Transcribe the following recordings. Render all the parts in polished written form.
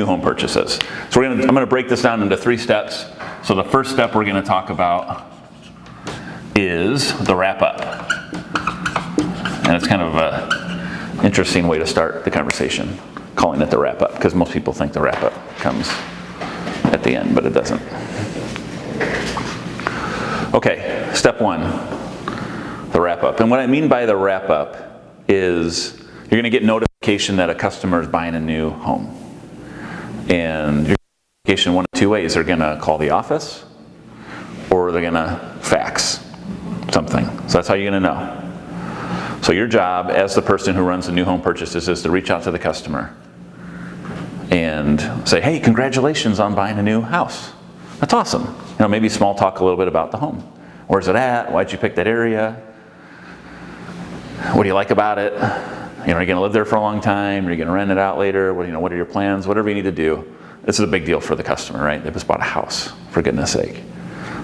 home purchases. So I'm going to break this down into 3 steps. So the first step we're going to talk about is the wrap-up. And it's kind of an interesting way to start the conversation, calling it the wrap-up, because most people think the wrap-up comes at the end, but it doesn't. Okay, step 1, the wrap-up. And what I mean by the wrap-up is you're going to get notification that a customer is buying a new home. And your notification one of 2 ways. They're going to call the office, or they're going to fax something. So that's how you're going to know. So your job as the person who runs the new home purchases is to reach out to the customer and say, hey, congratulations on buying a new house. That's awesome. Maybe small talk a little bit about the home. Where's it at? Why'd you pick that area? What do you like about it? Are you going to live there for a long time? Are you going to rent it out later? What are your plans? Whatever you need to do. This is a big deal for the customer, right? They just bought a house, for goodness sake.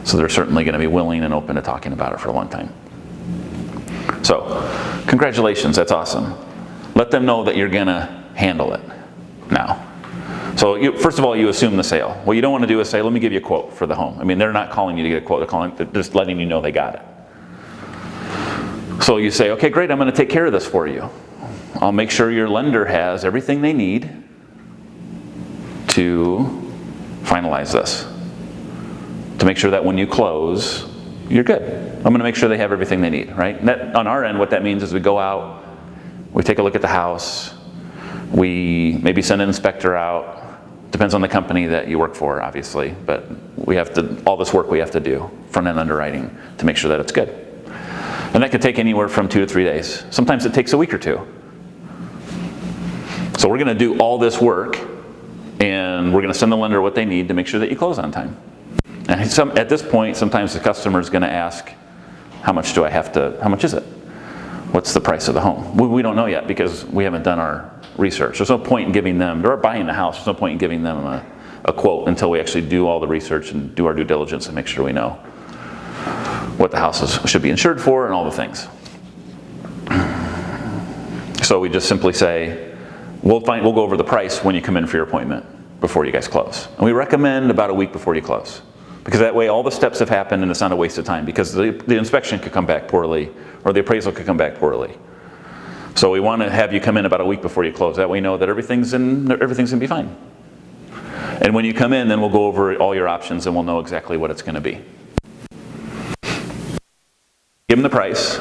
So they're certainly going to be willing and open to talking about it for a long time. So, congratulations, that's awesome. Let them know that you're going to handle it now. So first of all, you assume the sale. What you don't want to do is say, let me give you a quote for the home. They're not calling you to get a quote. They're just letting you know they got it. So you say, okay, great, I'm going to take care of this for you. I'll make sure your lender has everything they need to finalize this. To make sure that when you close, you're good. I'm going to make sure they have everything they need, right? And that, on our end, what that means is we go out, we take a look at the house, we maybe send an inspector out. Depends on the company that you work for, obviously, but we have to, all this work we have to do, front-end underwriting, to make sure that it's good. And that could take anywhere from 2 to 3 days. Sometimes it takes a week or 2. So we're going to do all this work, and we're going to send the lender what they need to make sure that you close on time. And at this point, sometimes the customer is going to ask, how much is it? What's the price of the home? We don't know yet because we haven't done our research. There's no point in giving them, they're buying the house, there's no point in giving them a quote until we actually do all the research and do our due diligence and make sure we know what the houses should be insured for and all the things. So we just simply say, we'll go over the price when you come in for your appointment before you guys close. And we recommend about a week before you close. Because that way all the steps have happened and it's not a waste of time, because the inspection could come back poorly or the appraisal could come back poorly. So we want to have you come in about a week before you close. That way we know that everything's going to be fine. And when you come in, then we'll go over all your options and we'll know exactly what it's going to be. Give them the price.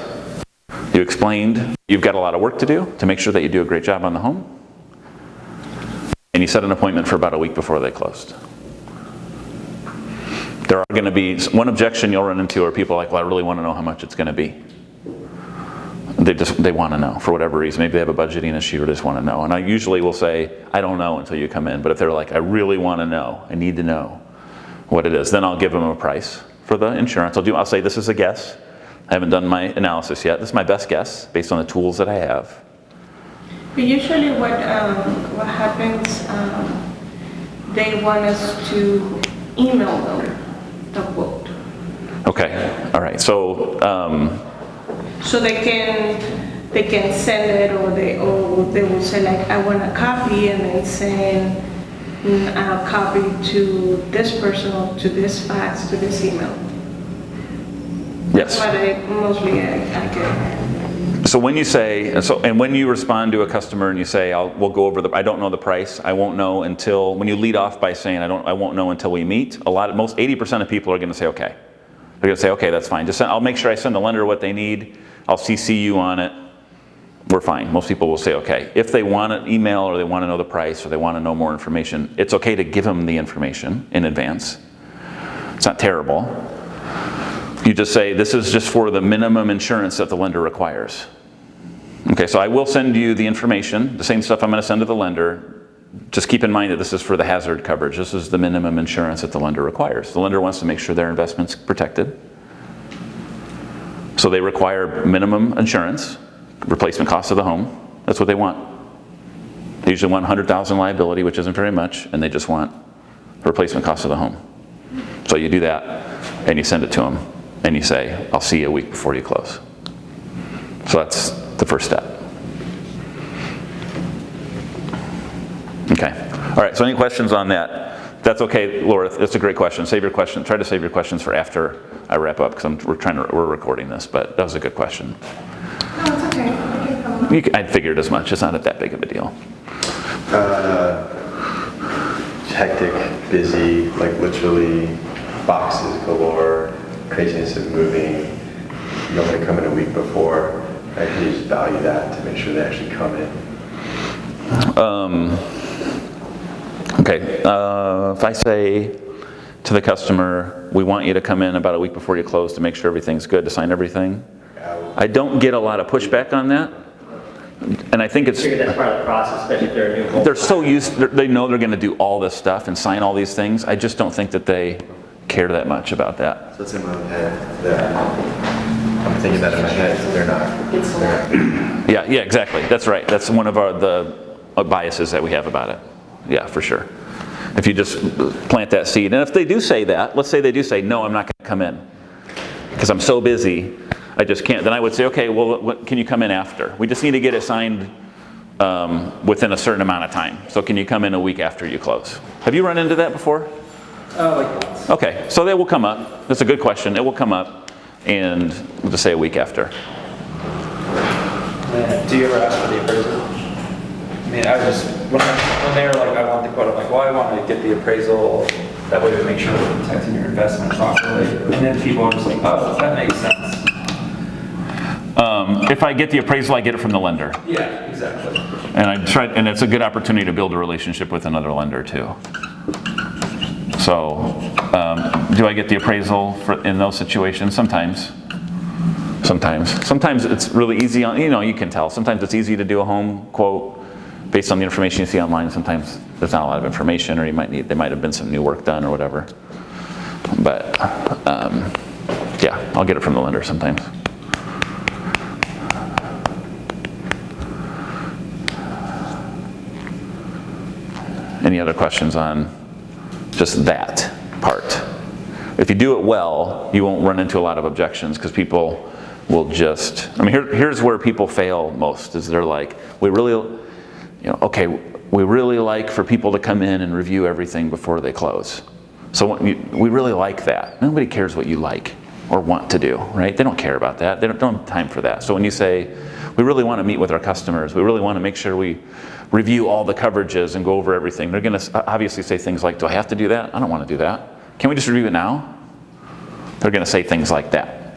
You explained you've got a lot of work to do to make sure that you do a great job on the home. And you set an appointment for about a week before they closed. There are going to be one objection you'll run into are people like, well, I really want to know how much it's going to be. They want to know for whatever reason. Maybe they have a budgeting issue or just want to know. And I usually will say, I don't know until you come in. But if they're like, I really want to know, I need to know what it is, then I'll give them a price for the insurance. I'll say this is a guess. I haven't done my analysis yet. This is my best guess based on the tools that I have. But usually what happens, they want us to email them the quote. Okay, all right. So they can send it, or they will say like, I want a copy, and then send a copy to this person or to this fax, to this email. Yes. But mostly I get. So when you say, and when you respond to a customer and you say, we'll go over I don't know the price, I won't know until, when you lead off by saying, I won't know until we meet, 80% of people are going to say, okay. They're going to say, okay, that's fine. I'll make sure I send the lender what they need. I'll CC you on it. We're fine. Most people will say, okay. If they want an email or they want to know the price or they want to know more information, it's okay to give them the information in advance. It's not terrible. You just say, this is just for the minimum insurance that the lender requires. Okay, so I will send you the information, the same stuff I'm going to send to the lender. Just keep in mind that this is for the hazard coverage. This is the minimum insurance that the lender requires. The lender wants to make sure their investment's protected. So they require minimum insurance, replacement cost of the home. That's what they want. They usually want $100,000 liability, which isn't very much, and they just want replacement cost of the home. So you do that, and you send it to them, and you say, I'll see you a week before you close. So that's the first step. Okay. All right, so any questions on that? That's okay, Laura, that's a great question. Save your question, try to save your questions for after I wrap up, because we're recording this, but that was a good question. No, it's okay. I can come up. I figured as much, it's not that big of a deal. Hectic, busy, like literally boxes galore, craziness of moving. You don't want to come in a week before. I can just value that to make sure they actually come in. Okay, if I say to the customer, we want you to come in about a week before you close to make sure everything's good, to sign everything, I don't get a lot of pushback on that. And I think it's, I figure that's part of the process, especially if they're a new home. they're so used, they know they're gonna do all this stuff and sign all these things. I just don't think that they care that much about that. So it's in my head that I'm thinking that in my head, so they're not. Yeah, exactly, that's right. That's one of the biases that we have about it. Yeah, for sure. If you just plant that seed, and if they do say that, let's say they do say, no, I'm not gonna come in, because I'm so busy, I just can't, then I would say, okay, well, can you come in after? We just need to get it signed within a certain amount of time. So can you come in a week after you close? Have you run into that before? Like once. Okay, so that will come up. That's a good question. It will come up, and we'll just say a week after. Do you ever ask for the appraisal? I mean, when they're like, I want the quote, I'm like, well, I want to get the appraisal. That way we make sure we're protecting your investment properly. And then people are just like, oh, that makes sense. If I get the appraisal, I get it from the lender. Yeah, exactly. And it's a good opportunity to build a relationship with another lender too. So, do I get the appraisal in those situations? Sometimes. Sometimes it's really easy you can tell. Sometimes it's easy to do a home quote based on the information you see online. Sometimes there's not a lot of information, or there might have been some new work done or whatever. But, yeah, I'll get it from the lender sometimes. Any other questions on just that part? If you do it well, you won't run into a lot of objections, because people will just, here's where people fail most, is they're like, we really like for people to come in and review everything before they close. So we really like that. Nobody cares what you like or want to do, right? They don't care about that. They don't have time for that. So when you say, we really want to meet with our customers, we really want to make sure we review all the coverages and go over everything, they're going to obviously say things like, do I have to do that? I don't want to do that. Can we just review it now? They're going to say things like that.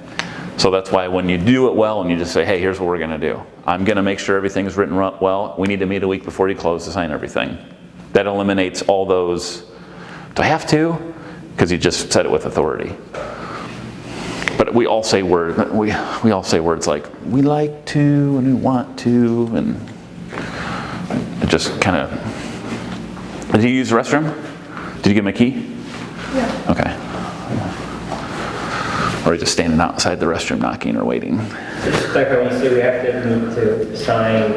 So that's why when you do it well and you just say, hey, here's what we're going to do. I'm going to make sure everything's written well. We need to meet a week before you close to sign everything. That eliminates all those, do I have to? Because you just said it with authority. But we all say words like, we like to and we want to, and it just kind of, did you use the restroom? Did you give him a key? Yeah. Okay. Or are you just standing outside the restroom knocking or waiting? Just like when you say we have to sign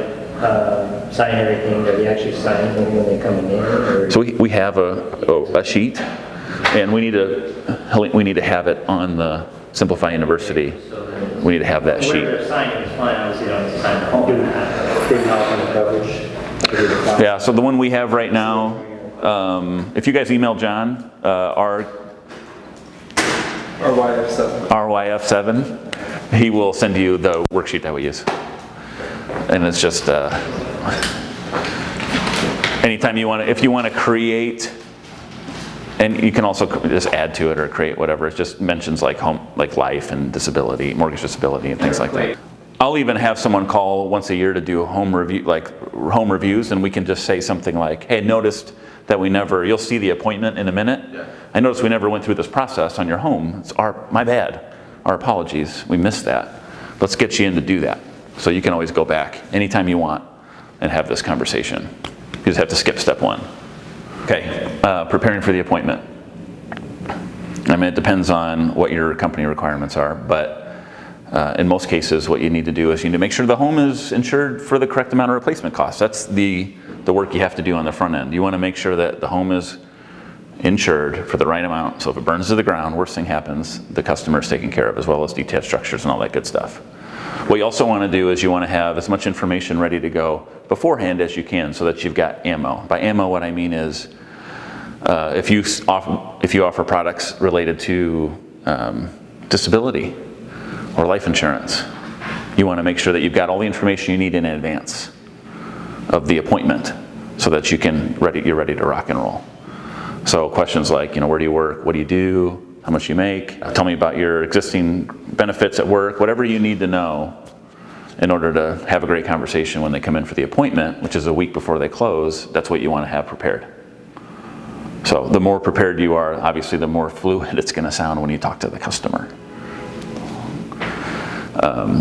everything, that we actually sign them when they come in, or? So we have a sheet, and we need to have it on the Simplify University. We need to have that sheet. Where they're signing is fine, obviously you don't have to sign the home. Yeah, so the one we have right now, if you guys email John, RYF7, he will send you the worksheet that we use. And it's just, anytime if you want to create, and you can also just add to it or create whatever, it just mentions like life and disability, mortgage disability and things like that. I'll even have someone call once a year to do home reviews, and we can just say something like, hey, noticed that you'll see the appointment in a minute. Yeah. I noticed we never went through this process on your home. It's my bad, our apologies, we missed that. Let's get you in to do that. So you can always go back anytime you want and have this conversation. You just have to skip step one. Okay, preparing for the appointment. It depends on what your company requirements are, but in most cases, what you need to do is you need to make sure the home is insured for the correct amount of replacement costs. That's the work you have to do on the front end. You want to make sure that the home is insured for the right amount. So if it burns to the ground, worst thing happens, the customer is taken care of, as well as detached structures and all that good stuff. What you also want to do is you want to have as much information ready to go beforehand as you can so that you've got ammo. By ammo, what I mean is if you offer products related to disability or life insurance, you want to make sure that you've got all the information you need in advance of the appointment so that you're ready to rock and roll. So questions like, where do you work? What do you do? How much you make? Tell me about your existing benefits at work. Whatever you need to know in order to have a great conversation when they come in for the appointment, which is a week before they close, that's what you want to have prepared. So the more prepared you are, obviously the more fluid it's going to sound when you talk to the customer.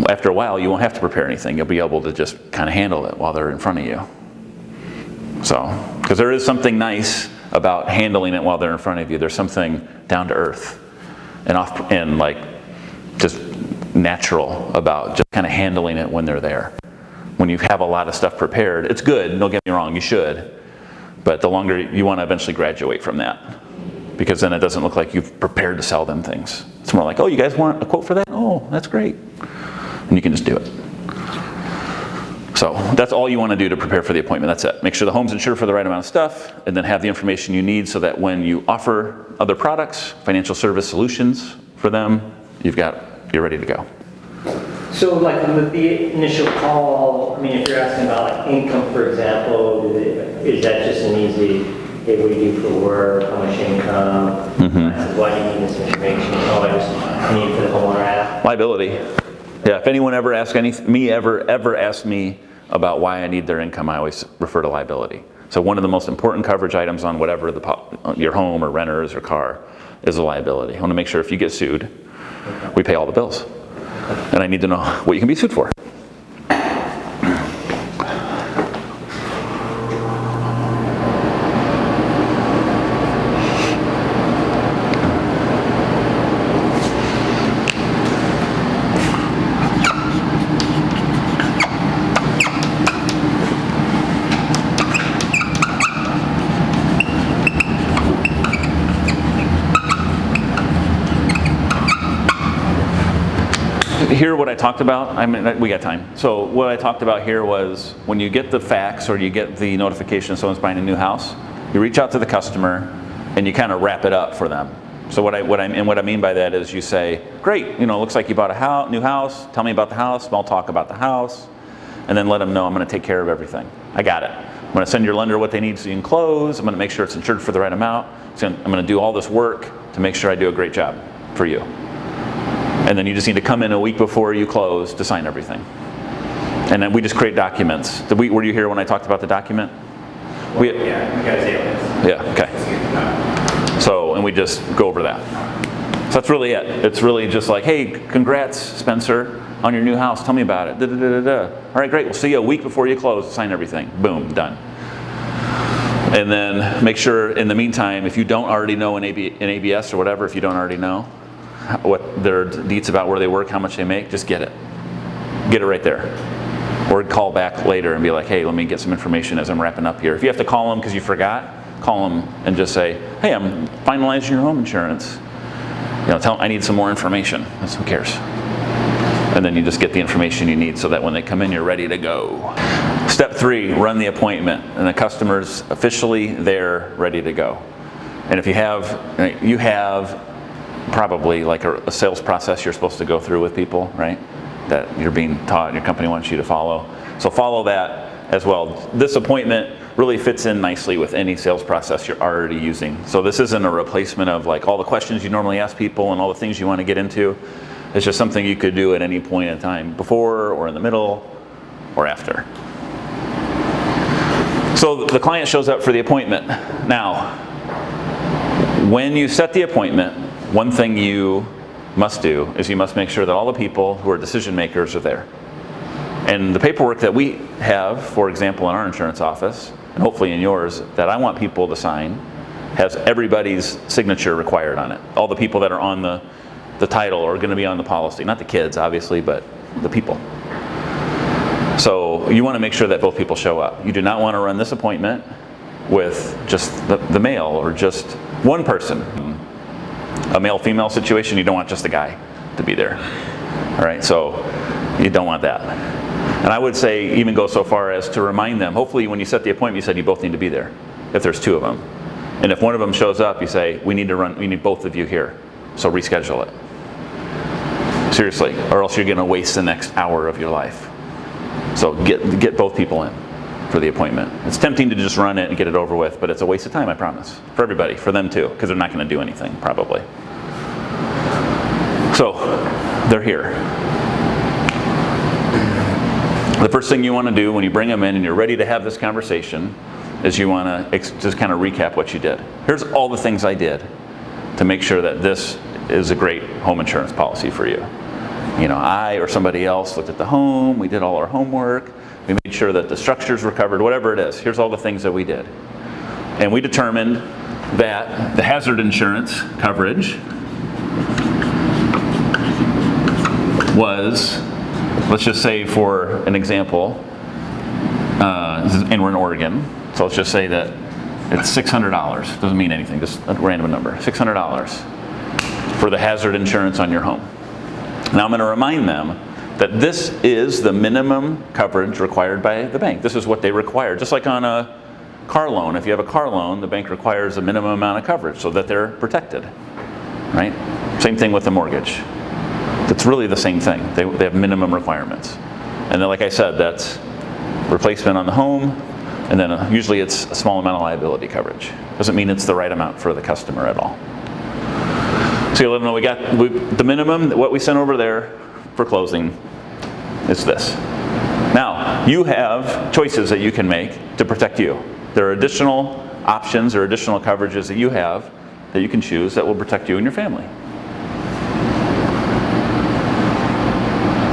After a while, you won't have to prepare anything. You'll be able to just kind of handle it while they're in front of you. So, because there is something nice about handling it while they're in front of you. There's something down to earth and like just natural about just kind of handling it when they're there. When you have a lot of stuff prepared, it's good, don't get me wrong, you should. But the longer you want to eventually graduate from that, because then it doesn't look like you've prepared to sell them things. It's more like, oh, you guys want a quote for that? Oh, that's great. And you can just do it. So that's all you want to do to prepare for the appointment. That's it. Make sure the home's insured for the right amount of stuff, and then have the information you need so that when you offer other products, financial service solutions for them, you're ready to go. So like with the initial call, I mean, if you're asking about like income, for example, is that just an easy, hey, what do you do for work, how much income, why do you need this information? Oh, I need it for the homeowner app. Liability. Yeah, if anyone ever asks ever asks me about why I need their income, I always refer to liability. So one of the most important coverage items on whatever your home or renters or car is a liability. I want to make sure if you get sued, we pay all the bills. And I need to know what you can be sued for. Here, what I talked about, I mean, we got time. So what I talked about here was when you get the fax or you get the notification someone's buying a new house, you reach out to the customer and you kind of wrap it up for them. So what I mean by that is you say, great, looks like you bought a new house. Tell me about the house. Small talk about the house, and then let them know I'm going to take care of everything. I got it. I'm going to send your lender what they need so you can close. I'm going to make sure it's insured for the right amount. So I'm going to do all this work to make sure I do a great job for you. And then you just need to come in a week before you close to sign everything. And then we just create documents. Were you here when I talked about the document? Yeah, we got it. Yeah, okay. So, and we just go over that. So that's really it. It's really just like, hey, congrats, Spencer, on your new house. Tell me about it. All right, great. We'll see you a week before you close to sign everything. Boom, done. And then make sure, in the meantime, if you don't already know an ABS or whatever, if you don't already know what their deets about where they work, how much they make, just get it. Get it right there. Or call back later and be like, hey, let me get some information as I'm wrapping up here. If you have to call them because you forgot, call them and just say, hey, I'm finalizing your home insurance. Tell them I need some more information. Who cares? And then you just get the information you need so that when they come in, you're ready to go. Step 3, run the appointment. And the customer's officially there, ready to go. And if you have probably like a sales process you're supposed to go through with people, right? That you're being taught, your company wants you to follow. So follow that as well. This appointment really fits in nicely with any sales process you're already using. So this isn't a replacement of like all the questions you normally ask people and all the things you want to get into. It's just something you could do at any point in time, before or in the middle or after. So the client shows up for the appointment. Now, when you set the appointment, one thing you must do is you must make sure that all the people who are decision makers are there. And the paperwork that we have, for example, in our insurance office, and hopefully in yours, that I want people to sign, has everybody's signature required on it. All the people that are on the title are going to be on the policy. Not the kids, obviously, but the people. So you want to make sure that both people show up. You do not want to run this appointment with just the male or just one person. A male-female situation, you don't want just the guy to be there. All right, so You don't want that. And I would say even go so far as to remind them, hopefully when you set the appointment, you said you both need to be there, if there's two of them. And if one of them shows up, you say, we need both of you here, so reschedule it. Seriously, or else you're gonna waste the next hour of your life. So get both people in for the appointment. It's tempting to just run it and get it over with, but it's a waste of time, I promise. For everybody, for them too, because they're not gonna do anything, probably. So, they're here. The first thing you want to do when you bring them in and you're ready to have this conversation is you want to just kind of recap what you did. Here's all the things I did to make sure that this is a great home insurance policy for you. You know, I or somebody else looked at the home, we did all our homework, we made sure that the structures were covered, whatever it is. Here's all the things that we did. And we determined that the hazard insurance coverage was, let's just say for an example, and we're in Oregon, so let's just say that it's $600. Doesn't mean anything, just a random number. $600 for the hazard insurance on your home. Now I'm going to remind them that this is the minimum coverage required by the bank. This is what they require. Just like on a car loan, if you have a car loan, the bank requires a minimum amount of coverage so that they're protected, right? Same thing with the mortgage. It's really the same thing. They have minimum requirements. And then, like I said, that's replacement on the home, and then usually it's a small amount of liability coverage. Doesn't mean it's the right amount for the customer at all. So you let them know we got the minimum, what we sent over there for closing is this. Now, you have choices that you can make to protect you. There are additional options or additional coverages that you have that you can choose that will protect you and your family.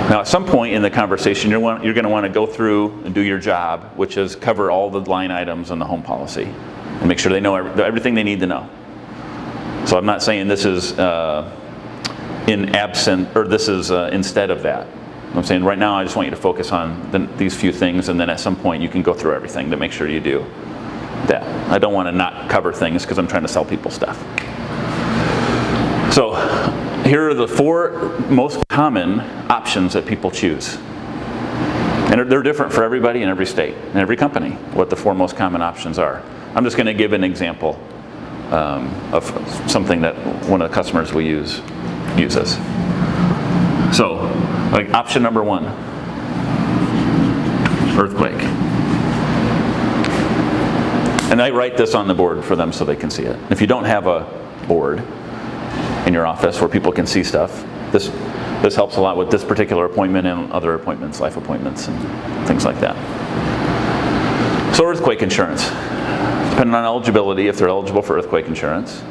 Now, at some point in the conversation, you're going to want to go through and do your job, which is cover all the line items on the home policy and make sure they know everything they need to know. So I'm not saying this is instead of that. I'm saying right now I just want you to focus on these few things, and then at some point you can go through everything to make sure you do that. I don't want to not cover things because I'm trying to sell people stuff. So here are the 4 most common options that people choose. And they're different for everybody in every state and every company, what the 4 most common options are. I'm just going to give an example of something that one of the customers we uses. So, like option number 1, earthquake. And I write this on the board for them so they can see it. If you don't have a board in your office where people can see stuff, this helps a lot with this particular appointment and other appointments, life appointments and things like that. So earthquake insurance. Depending on eligibility, if they're eligible for earthquake insurance,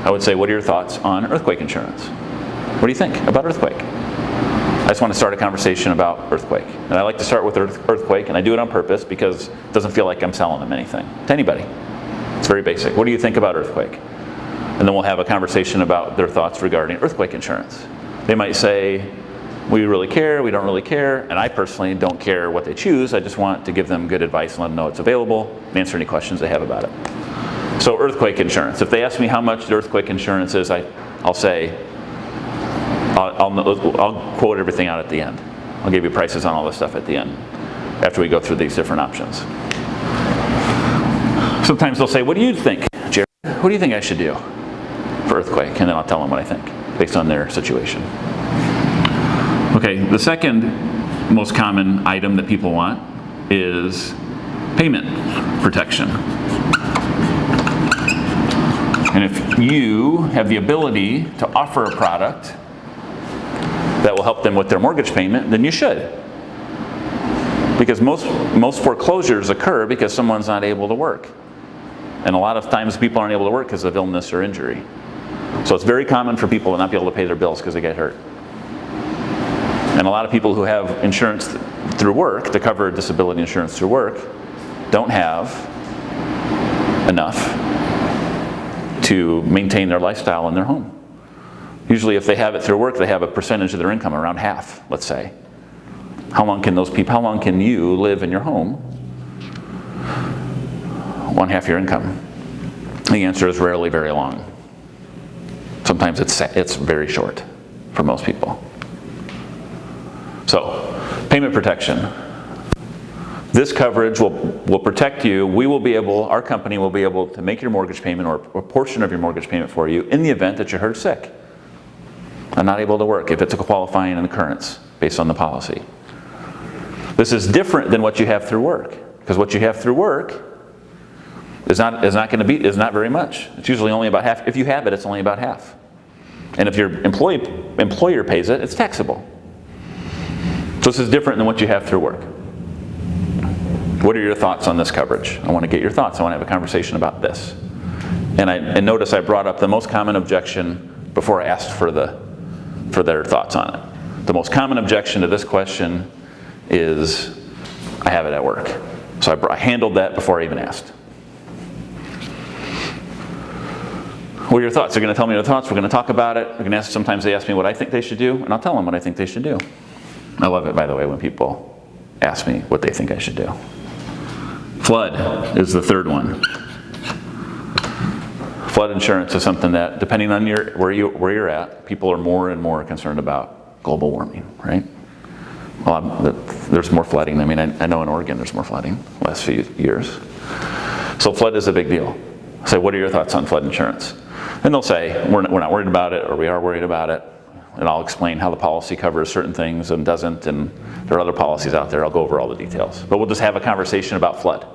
I would say, what are your thoughts on earthquake insurance? What do you think about earthquake? I just want to start a conversation about earthquake. And I like to start with earthquake, and I do it on purpose because it doesn't feel like I'm selling them anything, to anybody. It's very basic. What do you think about earthquake? And then we'll have a conversation about their thoughts regarding earthquake insurance. They might say, we really care, we don't really care, and I personally don't care what they choose. I just want to give them good advice and let them know it's available and answer any questions they have about it. So earthquake insurance. If they ask me how much the earthquake insurance is, I'll say, I'll quote everything out at the end. I'll give you prices on all this stuff at the end after we go through these different options. Sometimes they'll say, what do you think, Jared? What do you think I should do for earthquake? And then I'll tell them what I think based on their situation. Okay, the second most common item that people want is payment protection. And if you have the ability to offer a product that will help them with their mortgage payment, then you should. Because most foreclosures occur because someone's not able to work. And a lot of times people aren't able to work because of illness or injury. So it's very common for people to not be able to pay their bills because they get hurt. And a lot of people who have insurance through work, to cover disability insurance through work, don't have enough to maintain their lifestyle in their home. Usually if they have it through work, they have a percentage of their income, around half, let's say. How long can you live in your home? 1/2 your income. The answer is rarely very long. Sometimes it's very short for most people. So, Payment protection. This coverage will protect you. We will be able, our company will be able to make your mortgage payment or a portion of your mortgage payment for you in the event that you're hurt sick and not able to work, if it's a qualifying occurrence based on the policy. This is different than what you have through work, because what you have through work is not very much. It's usually only about half. If you have it, it's only about half. And if your employer pays it, it's taxable. So this is different than what you have through work. What are your thoughts on this coverage? I want to get your thoughts. I want to have a conversation about this. And notice I brought up the most common objection before I asked for their thoughts on it. The most common objection to this question is, I have it at work. So I handled that before I even asked. What are your thoughts? They're going to tell me their thoughts. We're going to talk about it. We're going to ask. Sometimes they ask me what I think they should do, and I'll tell them what I think they should do. I love it, by the way, when people ask me what they think I should do. Flood is the third one. Flood insurance is something that, depending on where you're at, people are more and more concerned about global warming, right? Well, there's more flooding. I mean, I know in Oregon there's more flooding the last few years. So flood is a big deal. I say, what are your thoughts on flood insurance? And they'll say, we're not worried about it, or we are worried about it. And I'll explain how the policy covers certain things and doesn't, and there are other policies out there. I'll go over all the details. But we'll just have a conversation about flood.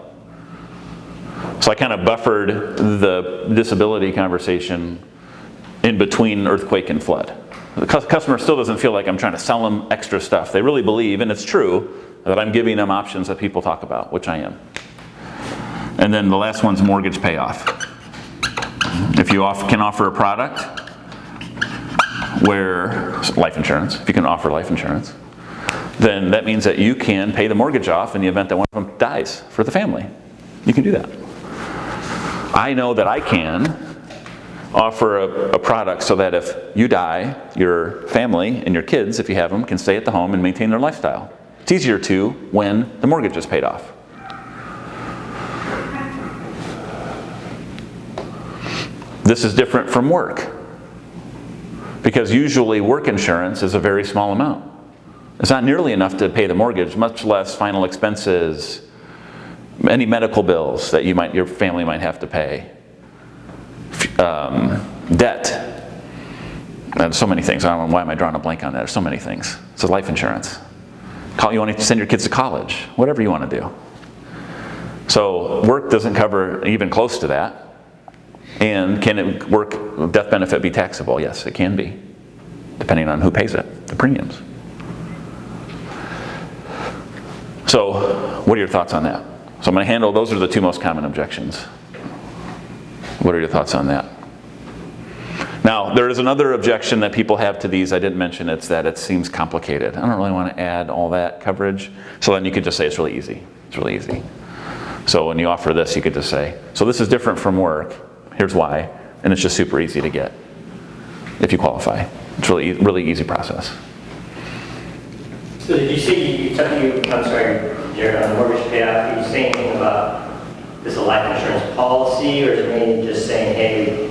So I kind of buffered the disability conversation in between earthquake and flood. The customer still doesn't feel like I'm trying to sell them extra stuff. They really believe, and it's true, that I'm giving them options that people talk about, which I am. And then the last one's mortgage payoff. If you can offer a product where, life insurance, if you can offer life insurance, then that means that you can pay the mortgage off in the event that one of them dies for the family. You can do that. I know that I can offer a product so that if you die, your family and your kids, if you have them, can stay at the home and maintain their lifestyle. It's easier to when the mortgage is paid off. This is different from work, because usually work insurance is a very small amount. It's not nearly enough to pay the mortgage, much less final expenses, any medical bills that your family might have to pay, debt, and so many things. I don't know why am I drawing a blank on that. There's so many things. So life insurance. You want to send your kids to college, whatever you want to do. So work doesn't cover even close to that. And can death benefit be taxable? Yes, it can be, depending on who pays it, the premiums. So what are your thoughts on that? So I'm going to handle, those are the two most common objections. What are your thoughts on that? Now, there is another objection that people have to these. I didn't mention, it's that it seems complicated. I don't really want to add all that coverage. So then you could just say it's really easy. It's really easy. So when you offer this, you could just say, so this is different from work. Here's why. And it's just super easy to get if you qualify. It's really easy process. So did you say I'm sorry, Jared, on mortgage payoff, you say anything about this a life insurance policy, or is it mainly just saying, hey,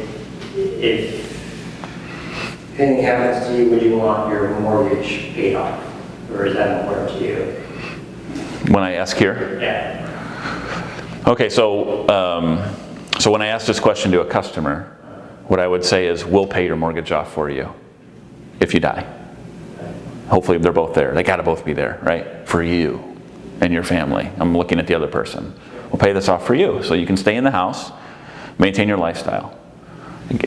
if anything happens to you, would you want your mortgage paid off? Or is that important to you? When I ask here? Yeah. Okay, so when I ask this question to a customer, what I would say is, we'll pay your mortgage off for you if you die. Hopefully they're both there. They got to both be there, right? For you and your family. I'm looking at the other person. We'll pay this off for you so you can stay in the house, maintain your lifestyle,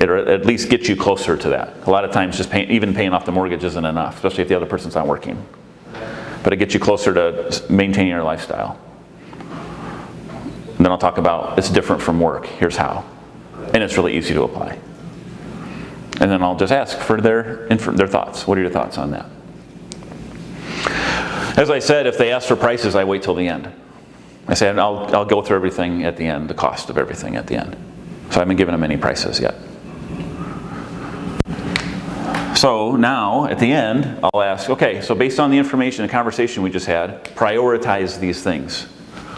or at least get you closer to that. A lot of times just even paying off the mortgage isn't enough, especially if the other person's not working. But it gets you closer to maintaining your lifestyle. And then I'll talk about it's different from work. Here's how. And it's really easy to apply. And then I'll just ask for their thoughts. What are your thoughts on that? As I said, if they ask for prices, I wait till the end. I say I'll go through everything at the end, the cost of everything at the end. So I haven't given them any prices yet. So now, at the end, I'll ask, okay, so based on the information and conversation we just had, prioritize these things.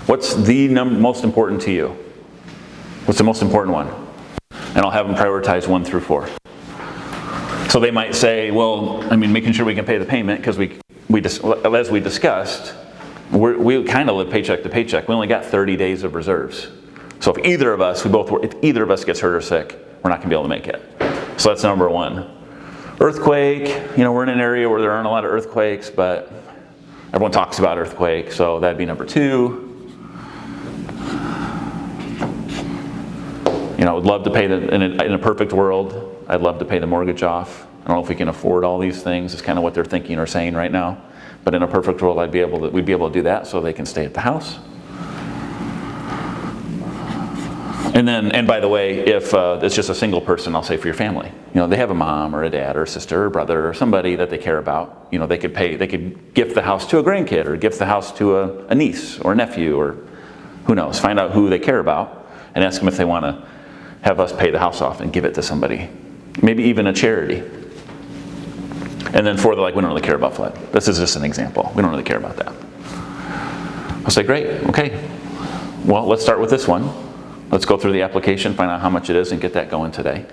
What's the most important to you? What's the most important one? And I'll have them prioritize 1 through 4. So they might say, well, I mean, making sure we can pay the payment because we as we discussed, we kind of live paycheck to paycheck. We only got 30 days of reserves. So if either of us gets hurt or sick, we're not gonna be able to make it. So that's number one. Earthquake, we're in an area where there aren't a lot of earthquakes, but everyone talks about earthquake, so that'd be number two. I would love to pay in a perfect world, I'd love to pay the mortgage off. I don't know if we can afford all these things, it's kind of what they're thinking or saying right now. But in a perfect world, we'd be able to do that so they can stay at the house. And by the way, if it's just a single person, I'll say for your family. They have a mom or a dad or a sister or a brother or somebody that they care about. They could gift the house to a grandkid or gift the house to a niece or a nephew or who knows. Find out who they care about and ask them if they want to have us pay the house off and give it to somebody. Maybe even a charity. And then we don't really care about flood. This is just an example. We don't really care about that. I'll say, great, okay. Well, let's start with this one. Let's go through the application, find out how much it is, and get that going today.